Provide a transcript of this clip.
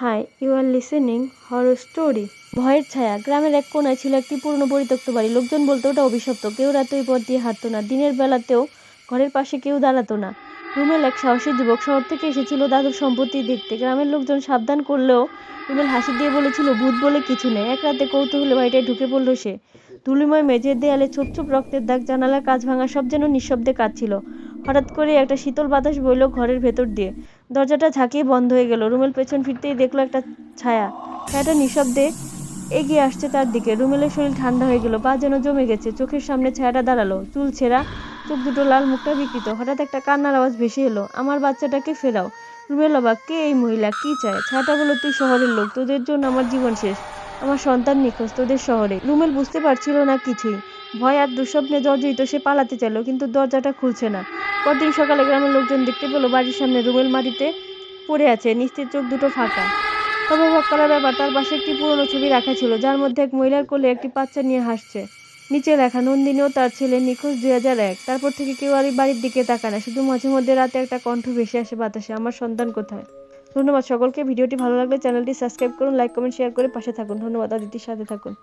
High, you are listening horror story. ভয়ের ছায়া। গ্রামের এক কোনায় ছিল একটি পুরনো পরিত্যক্ত বাড়ি। লোকজন বলতো ওটা অভিশপ্ত। কেউ রাতে ওই পথ দিয়ে হাঁটতো না। দিনের বেলাতেও ঘরের পাশে কেউ দাঁড়াতো না। রুমেল এক সাহসী যুবক শহর থেকে এসেছিল দাদুর সম্পত্তি দেখতে। গ্রামের লোকজন সাবধান করলেও রুমেল হাসি দিয়ে বলেছিল ভূত বলে কিছু নেই। এক রাতে কৌতূহলে বাড়িটায় ঢুকে পড়ল সে। ধুলিময় মেঝের দেয়ালে ছোপ ছোপ রক্তের দাগ, জানালার কাঁচ ভাঙা, সব যেন নিঃশব্দে কাঁদছিল। হঠাৎ করে একটা শীতল বাতাস বইল ঘরের ভেতর দিয়ে। দরজাটা ঝাঁকিয়ে বন্ধ হয়ে গেল। রুমেল পেছন ফিরতেই দেখলো একটা ছায়া। ছায়াটা নিঃশব্দে এগিয়ে আসছে তার দিকে। রুমেলের শরীর ঠান্ডা হয়ে গেল, পা যেন জমে গেছে। চোখের সামনে ছায়াটা দাঁড়ালো, চুল ছেঁড়া, চোখ দুটো লাল, মুখটা বিকৃত। হঠাৎ একটা কান্নার আওয়াজ ভেসে এলো, আমার বাচ্চাটাকে ফেরাও। রুমেল অবাক, কে এই মহিলা, কি চায়? ছায়াটা বলল, তুই শহরের লোক, তোদের জন্য আমার জীবন শেষ। আমার সন্তান নিখোঁজ তোদের শহরে। রুমেল বুঝতে পারছিল না কিছুই। ভয় আর দুঃস্বপ্নে জর্জরিত সে পালাতে চাইল, কিন্তু দরজাটা খুলছে না। পরদিন সকালে গ্রামের লোকজন দেখতে পেল বাড়ির সামনে রুমেল মাটিতে পড়ে আছে, নিস্তেজ, চোখ দুটো ফাঁকা। তবে অবাক করার ব্যাপার, তার পাশে একটি পুরনো ছবি রাখা ছিল, যার মধ্যে এক মহিলার কোলে একটি বাচ্চা নিয়ে হাসছে। নিচে লেখা, নন্দিনী ও তার ছেলে নিখোঁজ 2001। তারপর থেকে কেউ আর এই বাড়ির দিকে তাকায় না, শুধু মাঝে মধ্যে রাতে একটা কণ্ঠ ভেসে আসে বাতাসে, আমার সন্তান কোথায়। ধন্যবাদ সকলকে। ভিডিওটি ভালো লাগলে চ্যানেলটি সাবস্ক্রাইব করুন, লাইক কমেন্ট শেয়ার করে পাশে থাকুন। ধন্যবাদ। অদিতির সাথে থাকুন।